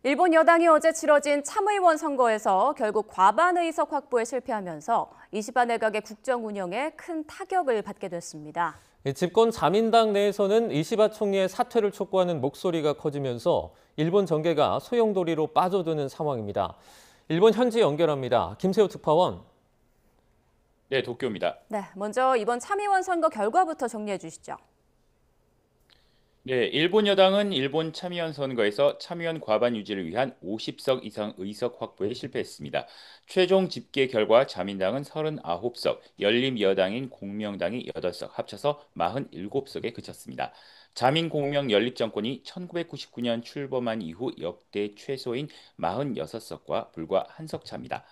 일본 여당이 어제 치러진 참의원 선거에서 결국 과반 의석 확보에 실패하면서 이시바 내각의 국정 운영에 큰 타격을 받게 됐습니다. 집권 자민당 내에서는 이시바 총리의 사퇴를 촉구하는 목소리가 커지면서 일본 정계가 소용돌이로 빠져드는 상황입니다. 일본 현지 연결합니다. 김세호 특파원. 네, 도쿄입니다. 네, 먼저 이번 참의원 선거 결과부터 정리해 주시죠. 네, 일본 여당은 일본 참의원 선거에서 참의원 과반 유지를 위한 50석 이상 의석 확보에 실패했습니다. 최종 집계 결과 자민당은 39석, 열림여당인 공명당이 8석, 합쳐서 47석에 그쳤습니다. 자민공명 연립정권이 1999년 출범한 이후 역대 최소인 46석과 불과 한 석 차입니다.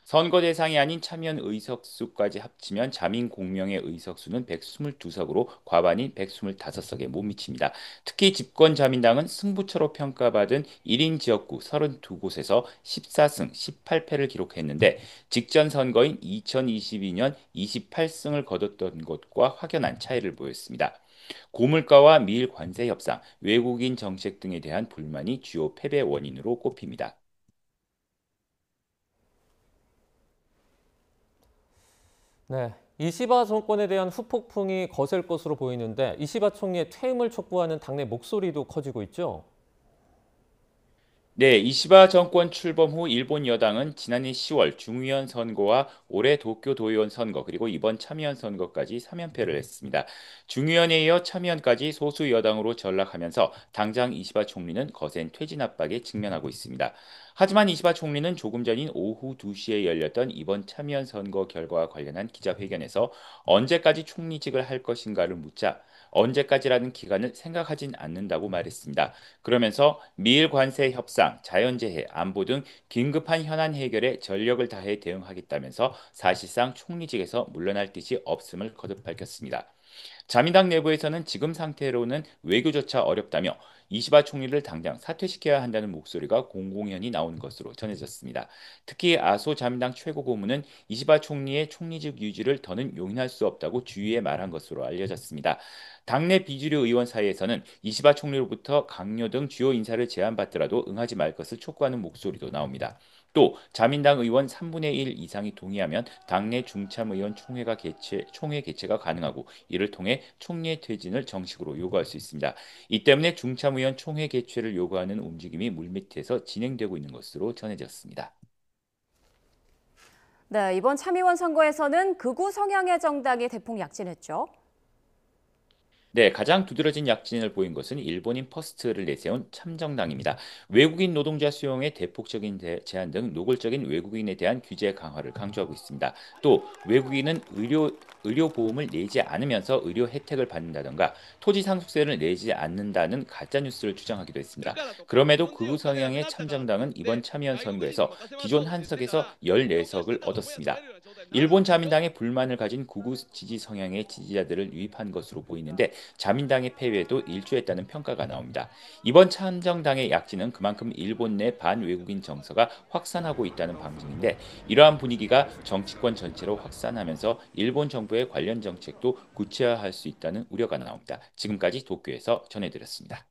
선거 대상이 아닌 참여연 의석수까지 합치면 자민공명의 의석수는 122석으로 과반인 125석에 못 미칩니다. 특히 집권자민당은 승부처로 평가받은 1인 지역구 32곳에서 14승 18패를 기록했는데 직전 선거인 2022년 28승을 거뒀던 것과 확연한 차이를 보였습니다. 고물가와 미일 관세 협상, 외국인 정책 등에 대한 불만이 주요 패배 원인으로 꼽힙니다. 네, 이시바 정권에 대한 후폭풍이 거셀 것으로 보이는데 이시바 총리의 퇴임을 촉구하는 당내 목소리도 커지고 있죠. 네, 이시바 정권 출범 후 일본 여당은 지난해 10월 중의원 선거와 올해 도쿄 도의원 선거 그리고 이번 참의원 선거까지 3연패를 했습니다. 중의원에 이어 참의원까지 소수 여당으로 전락하면서 당장 이시바 총리는 거센 퇴진 압박에 직면하고 있습니다. 하지만 이시바 총리는 조금 전인 오후 2시에 열렸던 이번 참의원 선거 결과와 관련한 기자회견에서 언제까지 총리직을 할 것인가를 묻자 언제까지라는 기간을 생각하진 않는다고 말했습니다. 그러면서 미일 관세 협상, 자연재해, 안보 등 긴급한 현안 해결에 전력을 다해 대응하겠다면서 사실상 총리직에서 물러날 뜻이 없음을 거듭 밝혔습니다. 자민당 내부에서는 지금 상태로는 외교조차 어렵다며 이시바 총리를 당장 사퇴시켜야 한다는 목소리가 공공연히 나온 것으로 전해졌습니다. 특히 아소 자민당 최고고문은 이시바 총리의 총리직 유지를 더는 용인할 수 없다고 주위에 말한 것으로 알려졌습니다. 당내 비주류 의원 사이에서는 이시바 총리로부터 강요 등 주요 인사를 제안받더라도 응하지 말 것을 촉구하는 목소리도 나옵니다. 또 자민당 의원 3분의 1 이상이 동의하면 당내 중참의원 총회 개최가 가능하고 이를 통해 총리의 퇴진을 정식으로 요구할 수 있습니다. 이 때문에 중참의원 총회 개최를 요구하는 움직임이 물밑에서 진행되고 있는 것으로 전해졌습니다. 네, 이번 참의원 선거에서는 극우 성향의 정당이 대폭 약진했죠. 네, 가장 두드러진 약진을 보인 것은 일본인 퍼스트를 내세운 참정당입니다. 외국인 노동자 수용의 대폭적인 제한 등 노골적인 외국인에 대한 규제 강화를 강조하고 있습니다. 또 외국인은 의료 보험을 내지 않으면서 의료 혜택을 받는다던가 토지 상속세를 내지 않는다는 가짜 뉴스를 주장하기도 했습니다. 그럼에도 극우 성향의 참정당은 이번 참의원 선거에서 기존 한석에서 14석을 얻었습니다. 일본 자민당의 불만을 가진 극우 지지 성향의 지지자들을 유입한 것으로 보이는데 자민당의 패배에도 일조했다는 평가가 나옵니다. 이번 참정당의 약진은 그만큼 일본 내 반외국인 정서가 확산하고 있다는 방증인데 이러한 분위기가 정치권 전체로 확산하면서 일본 정부의 관련 정책도 구체화할 수 있다는 우려가 나옵니다. 지금까지 도쿄에서 전해드렸습니다.